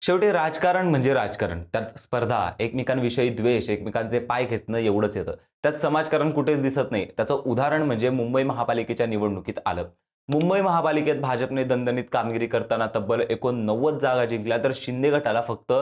शेवटी राजकारण म्हणजे राजकारण. त्यात स्पर्धा, एकमेकांविषयी द्वेष, एकमेकांचे पाय खेचणं एवढंच येतं. त्यात समाजकारण कुठेच दिसत नाही. त्याचं उदाहरण म्हणजे मुंबई महापालिकेच्या निवडणुकीत आलं. मुंबई महापालिकेत भाजपने दणदणीत कामगिरी करताना तब्बल 89 जागा जिंकल्या, तर शिंदे गटाला फक्त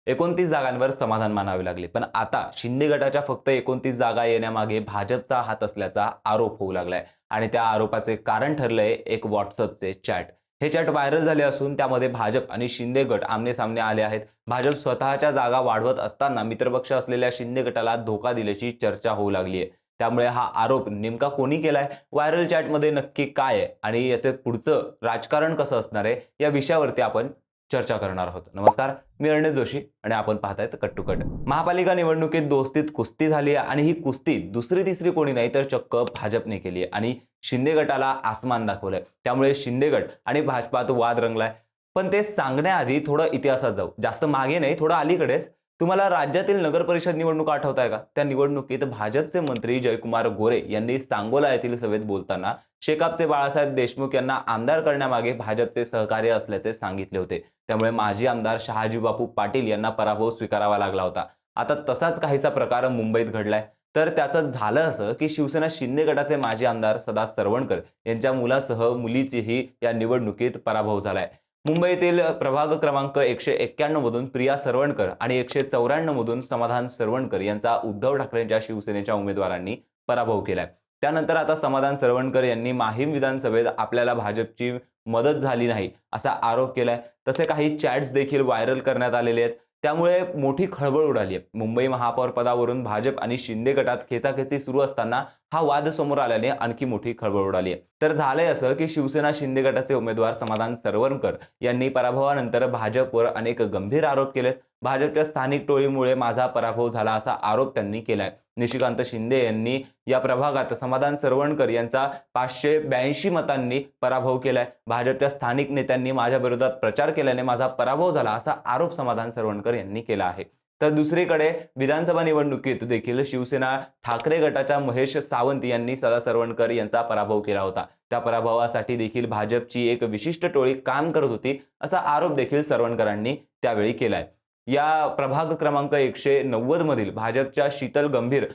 29 जागांवर समाधान मानावे लागले. पण आता शिंदे गटाच्या फक्त 29 जागा येण्यामागे भाजपचा हात असल्याचा आरोप होऊ लागलाय आणि त्या आरोपाचे कारण ठरलंय एक WhatsAppचे चॅट. हे चॅट व्हायरल झाले असून त्यामध्ये भाजप आणि शिंदे गट आमने-सामने आले आहेत. भाजप स्वतःच्या जागा वाढवत असताना मित्रपक्ष असलेल्या शिंदे गटाला धोका दिल्याची चर्चा होऊ लागली आहे. त्यामुळे हा आरोप नेमका कोणी केलाय? व्हायरल चॅटमध्ये नक्की काय आहे? आणि याचे पुढचं राजकारण कसं असणार आहे? या विषयावरती आपण चर्चा करणार आहोत. नमस्कार, मी अर्णेश जोशी आणि आपण पाहतायत कट टू कट. महापालिका निवडणुकीत दोस्तीत कुस्ती झाली आहे आणि ही कुस्ती दुसरी-तिसरी कोणी नाही तर चक्क भाजपने केली आहे आणि शिंदे गटाला आसमान दाखवलंय. त्यामुळे शिंदे गट आणि भाजपात वाद रंगलाय. पण ते सांगण्याआधी थोडं इतिहासात जाऊ. जास्त मागे नाही, थोडं अलीकडेच. तुम्हाला राज्यातील नगर परिषद निवडणुका आठवताय का? त्या निवडणुकीत भाजपचे मंत्री जयकुमार गोरे यांनी सांगोला येथील सभेत बोलताना शेकापचे बाळासाहेब देशमुख यांना आमदार करण्यामागे भाजपचे सहकार्य असल्याचे सांगितले होते. त्यामुळे माजी आमदार शहाजीबापू पाटील यांना पराभव स्वीकारावा लागला होता. आता तसाच काहीसा प्रकार मुंबईत घडलाय. तर त्याचं झालं असं, की शिवसेना शिंदे गटाचे माजी आमदार सदा सरवणकर यांच्या मुलासह मुलीचीही या निवडणुकीत पराभव झालाय. मुंबईतील प्रभाग क्रमांक 191 मधून प्रिया सरवणकर आणि 194 मधून समाधान सरवणकर यांचा उद्धव ठाकरेंच्या शिवसेनेच्या उमेदवारांनी पराभव केलाय. त्यानंतर आता समाधान सरवणकर यांनी माहीम विधानसभेत आपल्याला भाजपची मदत झाली नाही असा आरोप केलाय. तसे काही चॅट्स देखील व्हायरल करण्यात आलेले आहेत. त्यामुळे मोठी खळबळ उडाली आहे. मुंबई महापौर पदावरून भाजप आणि शिंदे गटात खेचाखेची सुरू असताना हा वाद समोर आल्याने आणखी मोठी खळबळ उडाली आहे. तर झालंय असं, की शिवसेना शिंदे गटाचे उमेदवार समाधान सरवणकर यांनी पराभवानंतर भाजपवर अनेक गंभीर आरोप केलेत. भाजपच्या स्थानिक टोळीमुळे माझा पराभव झाला असा आरोप त्यांनी केलाय. निशिकांत शिंदे यांनी या प्रभागात समाधान सरवणकर यांचा 582 मतांनी पराभव केलाय. भाजपच्या स्थानिक नेत्यांनी माझ्या विरोधात प्रचार केल्याने माझा पराभव झाला असा आरोप समाधान सरवणकर यांनी केला आहे. तर दुसरीकडे विधानसभा निवडणुकीत देखील शिवसेना ठाकरे गटाच्या महेश सावंत यांनी सदा सरवणकर यांचा पराभव केला होता. त्या पराभवासाठी देखील भाजपची एक विशिष्ट टोळी काम करत होती असा आरोप देखील सरवणकरांनी त्यावेळी केलाय. या प्रभाग क्रमांक 190 मधील भाजपच्या शीतल गंभीर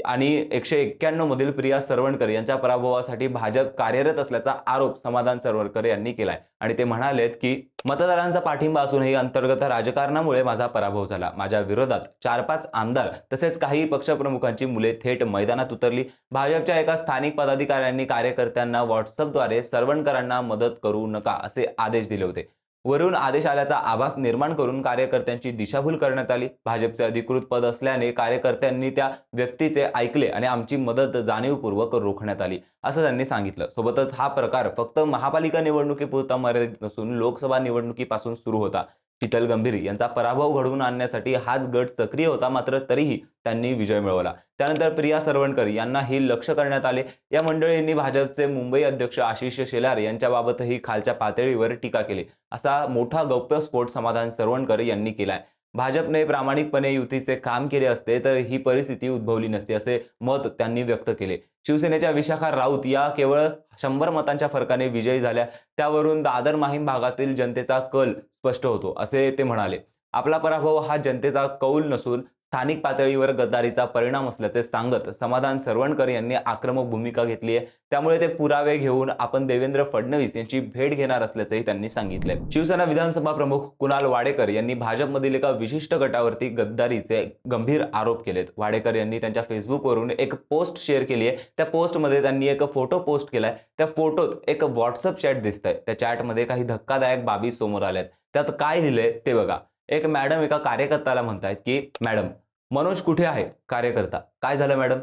आणि 191 मधील प्रिया सरवणकर यांच्या पराभवासाठी भाजप कार्यरत असल्याचा आरोप समाधान सरवणकर यांनी केलाय आणि ते म्हणालेत, की मतदारांचा पाठिंबा असूनही अंतर्गत राजकारणामुळे माझा पराभव झाला. माझ्या विरोधात 4-5 आमदार तसेच काही पक्षप्रमुखांची मुले थेट मैदानात उतरली. भाजपच्या एका स्थानिक पदाधिकाऱ्यांनी कार्यकर्त्यांना व्हॉट्सअपद्वारे सरवणकरांना मदत करू नका असे आदेश दिले होते. वरून आदेश आल्याचा आभास निर्माण करून कार्यकर्त्यांची दिशाभूल करण्यात आली. भाजपचे अधिकृत पद असल्याने कार्यकर्त्यांनी त्या व्यक्तीचे ऐकले आणि आमची मदत जाणीवपूर्वक रोखण्यात आली, असं त्यांनी सांगितलं. सोबतच हा प्रकार फक्त महापालिका निवडणुकीपुरता मर्यादित नसून लोकसभा निवडणुकीपासून सुरू होता. शीतल गंभीर यांचा पराभव घडवून आणण्यासाठी हाच गट सक्रिय होता, मात्र तरीही त्यांनी विजय मिळवला. त्यानंतर प्रिया सरवणकर यांनाही लक्ष्य करण्यात आले. या मंडळींनी भाजपचे मुंबई अध्यक्ष आशिष शेलार यांच्याबाबतही खालच्या पातळीवर टीका केली. असा मोठा गौप्यस्फोट समाधान सरवणकर यांनी केलाय. भाजपने प्रामाणिकपणे युतीचे काम केले असते तर ही परिस्थिती उद्भवली नसती असे मत त्यांनी व्यक्त केले. शिवसेनेच्या विशाखा राऊत या केवळ 100 मतांच्या फरकाने विजयी झाल्या. त्यावरून दादर माहीम भागातील जनतेचा कल स्पष्ट होतो असे ते म्हणाले. आपला पराभव हा जनतेचा कौल नसून स्थानिक पातळीवर गद्दारीचा परिणाम असल्याचे सांगत समाधान सरवणकर यांनी आक्रमक भूमिका घेतली आहे. त्यामुळे ते पुरावे घेऊन आपण देवेंद्र फडणवीस यांची भेट घेणार असल्याचेही त्यांनी सांगितले. शिवसेना विधानसभा प्रमुख कुणाल वाडेकर यांनी भाजपमधील एका विशिष्ट गटावरती गद्दारीचे गंभीर आरोप केलेत. वाडेकर यांनी त्यांच्या फेसबुकवरून एक पोस्ट शेअर केली आहे. त्या पोस्टमध्ये त्यांनी एक फोटो पोस्ट केलाय. त्या फोटोत एक व्हॉट्सअप चॅट दिसतंय. त्या चॅटमध्ये काही धक्कादायक बाबी समोर आल्यात. त्यात काय लिहिलंय ते बघा. एक मॅडम एका कार्यकर्त्याला म्हणतायत, की मॅडम मनोज कुठे आहे? कार्यकर्ता: काय झालं मॅडम?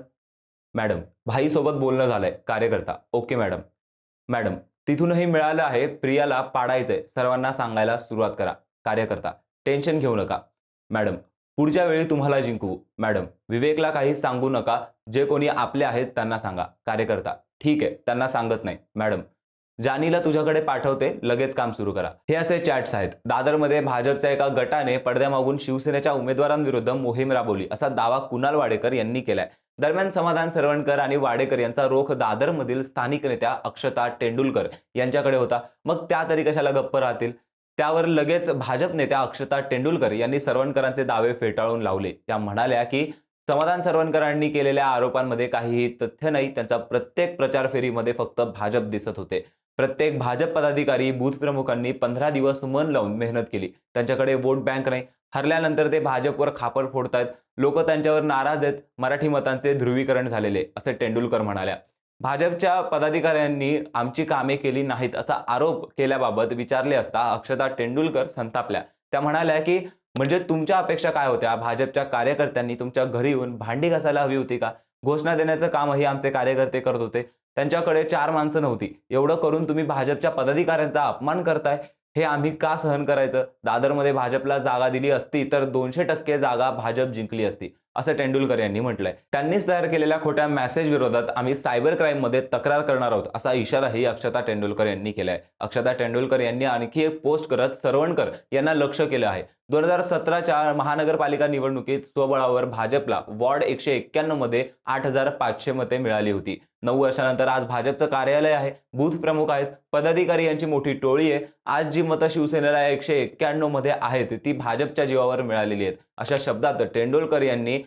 मॅडम: भाईसोबत बोलणं झालंय. कार्यकर्ता: ओके मॅडम. मॅडम: तिथूनही मिळालं आहे, प्रियाला पाडायचंय, सर्वांना सांगायला सुरुवात करा. कार्यकर्ता: टेन्शन घेऊ नका. मॅडम: पुढच्या वेळी तुम्हाला जिंकवू. मॅडम: विवेकला काही सांगू नका, जे कोणी आपले आहेत त्यांना सांगा. कार्यकर्ता: ठीक आहे, त्यांना सांगत नाही. मॅडम: जानीला तुझ्याकडे पाठवते, लगेच काम सुरू करा. हे असे चॅट्स आहेत. दादरमध्ये भाजपच्या एका गटाने पडद्यामागून शिवसेनेच्या उमेदवारांविरुद्ध मोहीम राबवली असा दावा कुणाल वाडेकर यांनी केलाय. दरम्यान समाधान सरवणकर आणि वाडेकर यांचा रोख दादरमधील स्थानिक नेत्या अक्षता टेंडुलकर यांच्याकडे होता. मग त्या तरी कशाला गप्प राहतील? त्यावर लगेच भाजप नेत्या अक्षता टेंडुलकर यांनी सरवणकरांचे दावे फेटाळून लावले. त्या म्हणाल्या की समाधान सरवणकरांनी केलेल्या आरोपांमध्ये काहीही तथ्य नाही. त्यांचा प्रत्येक प्रचार फेरीमध्ये फक्त भाजप दिसत होते. प्रत्येक भाजप पदाधिकारी, बूथ प्रमुखांनी 15 दिवस मन लावून मेहनत केली. त्यांच्याकडे वोट बँक नाही. हरल्यानंतर ते भाजपवर खापर फोडतायत. लोक त्यांच्यावर नाराज आहेत. मराठी मतांचे ध्रुवीकरण झालेले, असे टेंडुलकर म्हणाल्या. भाजपच्या पदाधिकाऱ्यांनी आमची कामे केली नाहीत असा आरोप केल्याबाबत विचारले असता अक्षता टेंडुलकर संतापल्या. त्या म्हणाल्या की म्हणजे तुमच्या अपेक्षा काय होत्या? भाजपच्या कार्यकर्त्यांनी तुमच्या घरी येऊन भांडी घासायला हवी होती का? घोषणा देण्याचं कामही आमचे कार्यकर्ते करत होते. त्यांच्याकडे 4 माणसं नव्हती. एवढं करून तुम्ही भाजपच्या पदाधिकाऱ्यांचा अपमान करताय. हे आम्ही का सहन करायचं? दादरमध्ये भाजपला जागा दिली असती तर 200% जागा भाजप जिंकली असती, असं तेंडुलकर यांनी म्हटलंय. त्यांनीच तयार केलेल्या खोट्या मेसेज विरोधात आम्ही सायबर क्राईममध्ये तक्रार करणार आहोत, असा इशाराही अक्षता टेंडुलकर यांनी केलाय. अक्षता टेंडुलकर यांनी आणखी एक पोस्ट करत सरवणकर यांना लक्ष्य केलं आहे. 2017च्या महानगरपालिका निवडणुकीत स्वबळावर भाजपला वॉर्ड 191 मध्ये 8,500 मते मिळाली होती. 9 वर्षानंतर आज भाजपचं कार्यालय आहे, बूथ प्रमुख आहेत, पदाधिकारी यांची मोठी टोळी आहे. आज जी मतं शिवसेनेला 191 मध्ये आहेत ती भाजपच्या जीवावर मिळालेली आहेत, अशा शब्दात तेंडुलकर यांनी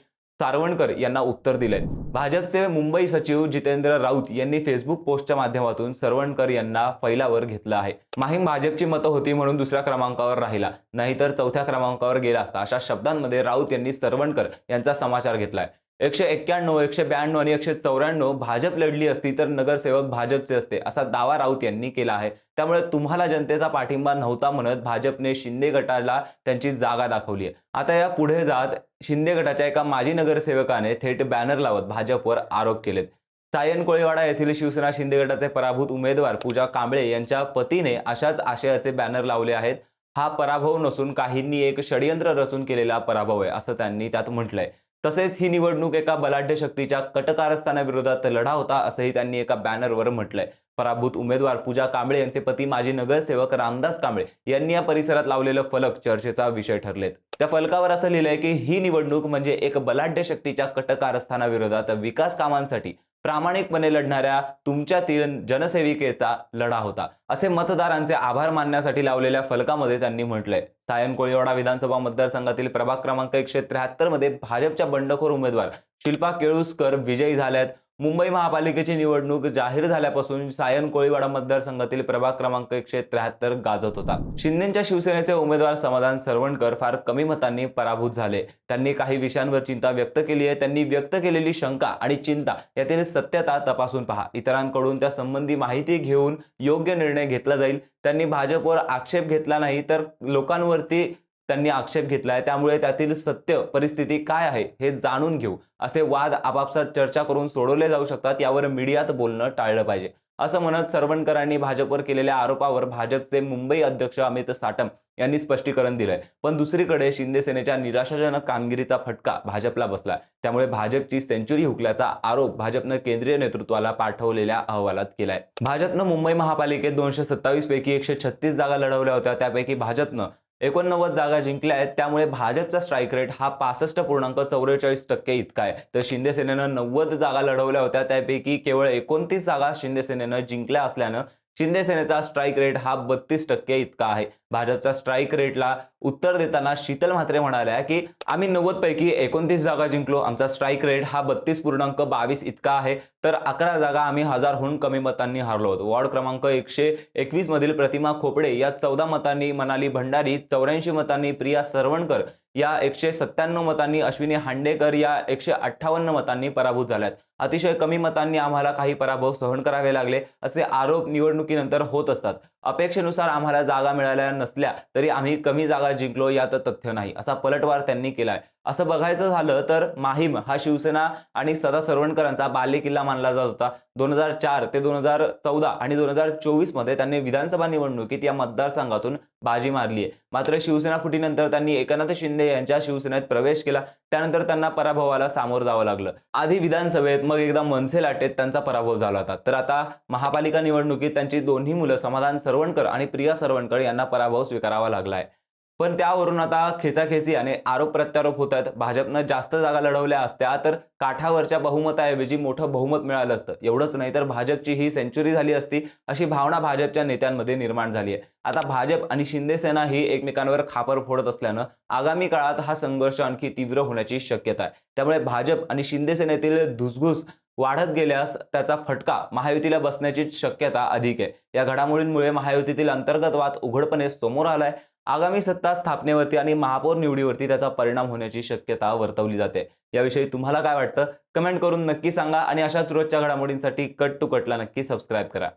सारवणकर यांना उत्तर दिलंय. भाजपचे मुंबई सचिव जितेंद्र राऊत यांनी फेसबुक पोस्टच्या माध्यमातून सरवणकर यांना फैलावर घेतलं आहे. माहीम भाजपची मतं होती म्हणून दुसऱ्या क्रमांकावर राहिला, नाहीतर चौथ्या क्रमांकावर गेला असता, अशा शब्दांमध्ये राऊत यांनी सरवणकर यांचा समाचार घेतलाय. 191, 192 आणि 194 भाजप लढली असती तर नगरसेवक भाजपचे असते, असा दावा राऊत यांनी केला आहे. त्यामुळे तुम्हाला जनतेचा पाठिंबा नव्हता म्हणत भाजपने शिंदे गटाला त्यांची जागा दाखवली आहे. आता या पुढे जात शिंदे गटाच्या एका माजी नगरसेवकाने थेट बॅनर लावत भाजपवर आरोप केलेत. सायन कोळीवाडा येथील शिवसेना शिंदे गटाचे पराभूत उमेदवार पूजा कांबळे यांच्या पतीने अशाच आशयाचे बॅनर लावले आहेत. हा पराभव नसून काहींनी एक षडयंत्र रचून केलेला पराभव आहे, असं त्यांनी त्यात म्हटलंय. तसेच ही निवडणूक एका बलाढ्य शक्तीच्या कटकारस्थानाविरोधात लढा होता, असंही त्यांनी एका बॅनरवर म्हटलंय. पराभूत उमेदवार पूजा कांबळे यांचे पती माजी नगरसेवक रामदास कांबळे यांनी या परिसरात लावलेलं फलक चर्चेचा विषय ठरलेत. त्या फलकावर असं लिहिलंय की ही निवडणूक म्हणजे एक बलाढ्य शक्तीच्या कटकारस्थानाविरोधात विकास कामांसाठी प्रामाणिकपणे लढणाऱ्या तुमच्यातील जनसेविकेचा लढा होता, असे मतदारांचे आभार मानण्यासाठी लावलेल्या फलकामध्ये त्यांनी म्हटलंय. सायन कोळीवाडा विधानसभा मतदारसंघातील प्रभाग क्रमांक 173 मध्ये भाजपच्या बंडखोर उमेदवार शिल्पा केळुसकर विजयी झाल्यात. मुंबई महापालिकेची निवडणूक जाहीर झाल्यापासून सायन कोळीवाडा मतदारसंघातील प्रभाग क्रमांक 173 गाजत होता. शिंदेच्या शिवसेनेचे उमेदवार समाधान सरवणकर फार कमी मतांनी पराभूत झाले. त्यांनी काही विषयांवर चिंता व्यक्त केली आहे. त्यांनी व्यक्त केलेली शंका आणि चिंता यातील सत्यता तपासून पहा. इतरांकडून त्या संबंधी माहिती घेऊन योग्य निर्णय घेतला जाईल. त्यांनी भाजपवर आक्षेप घेतला नाही तर लोकांवरती त्यांनी आक्षेप घेतलाय. त्यामुळे त्यातील सत्य परिस्थिती काय आहे हे जाणून घेऊ. असे वाद आपापसात चर्चा करून सोडवले जाऊ शकतात. यावर मीडियात बोलणं टाळलं पाहिजे, असं म्हणत सरवणकरांनी भाजपवर केलेल्या आरोपावर भाजपचे मुंबई अध्यक्ष अमित साटम यांनी स्पष्टीकरण दिलंय. पण दुसरीकडे शिंदे सेनेच्या निराशाजनक कामगिरीचा फटका भाजपला बसला. त्यामुळे भाजपची सेंचुरी हुकल्याचा आरोप भाजपनं केंद्रीय नेतृत्वाला पाठवलेल्या अहवालात केलाय. भाजपनं मुंबई महापालिकेत 227 पैकी 136 जागा लढवल्या होत्या. त्यापैकी भाजपनं 89 जागा जिंकल्या आहेत. त्यामुळे भाजपचा स्ट्राईक रेट हा 65.44% इतका आहे. तर शिंदे सेनेनं 90 जागा लढवल्या होत्या. त्यापैकी केवळ 29 जागा शिंदे सेनेनं जिंकल्या असल्यानं शिंदे सेनेचा स्ट्राईक रेट हा 32% इतका आहे. भाजपच्या स्ट्राईक रेटला उत्तर देताना शीतल म्हात्रे म्हणाल्या की आम्ही 90 पैकी 29 जागा जिंकलो. आमचा स्ट्राईक रेट हा 32.22 इतका आहे. तर 11 जागा आम्ही 1000हून कमी मतांनी हारलो आहोत. वॉर्ड क्रमांक 121 मधील प्रतिमा खोपडे या 14 मतांनी, मनाली भंडारी 84 मतांनी, प्रिया सरवणकर या 197 मतांनी, अश्विनी हांडेकर या 158 मतांनी पराभूत झाल्यात. अतिशय कमी मतांनी आम्हाला काही पराभव सहन करावे लागले, असे आरोप निवडणुकीनंतर होत असतात. अपेक्षेनुसार आम्हाला जागा मिळाल्या नसल्या तरी आम्ही कमी जागा जिंकलो यात तथ्य नाही, असा पलटवार त्यांनी केलाय. असं बघायचं झालं तर माहीम हा शिवसेना आणि सदा सरवणकरांचा बालेकिल्ला मानला जात होता. 2004 ते 2014 आणि 2024 मध्ये त्यांनी विधानसभा निवडणुकीत या मतदारसंघातून बाजी मारली आहे. मात्र शिवसेना फुटीनंतर त्यांनी एकनाथ शिंदे यांच्या शिवसेनेत प्रवेश केला. त्यानंतर त्यांना पराभवाला सामोरं जावं लागलं. आधी विधानसभेत, मग एकदा मनसे लाटेत त्यांचा पराभव झाला होता. तर आता महापालिका निवडणुकीत त्यांची दोन्ही मुलं समाधान सरवणकर आणि प्रिया सरवणकर यांना पराभव स्वीकारावा लागलाय. पण त्यावरून आता खेचाखेची आणि आरोप प्रत्यारोप होत आहेत. भाजपनं जास्त जागा लढवल्या असत्या तर काठावरच्या बहुमताऐवजी मोठं बहुमत मिळालं असतं. एवढंच नाही तर भाजपची ही सेंच्युरी झाली असती, अशी भावना भाजपच्या नेत्यांमध्ये निर्माण झाली आहे. आता भाजप आणि शिंदे सेना ही एकमेकांवर खापर फोडत असल्यानं आगामी काळात हा संघर्ष आणखी तीव्र होण्याची शक्यता आहे. त्यामुळे भाजप आणि शिंदे सेनेतील धुसफूस वाढत गेल्यास त्याचा फटका महायुतीला बसण्याची शक्यता अधिक आहे. या घडामोडींमुळे महायुतीतील अंतर्गत वाद उघडपणे समोर आलाय. आगामी सत्ता स्थापनेवरती आणि महापौर निवडीवरती त्याचा परिणाम होण्याची शक्यता वर्तवली जाते. याविषयी तुम्हाला काय वाटतं? कमेंट करून नक्की सांगा आणि अशाच रोजच्या घडामोडींसाठी कट टू कटला नक्की सबस्क्राईब करा.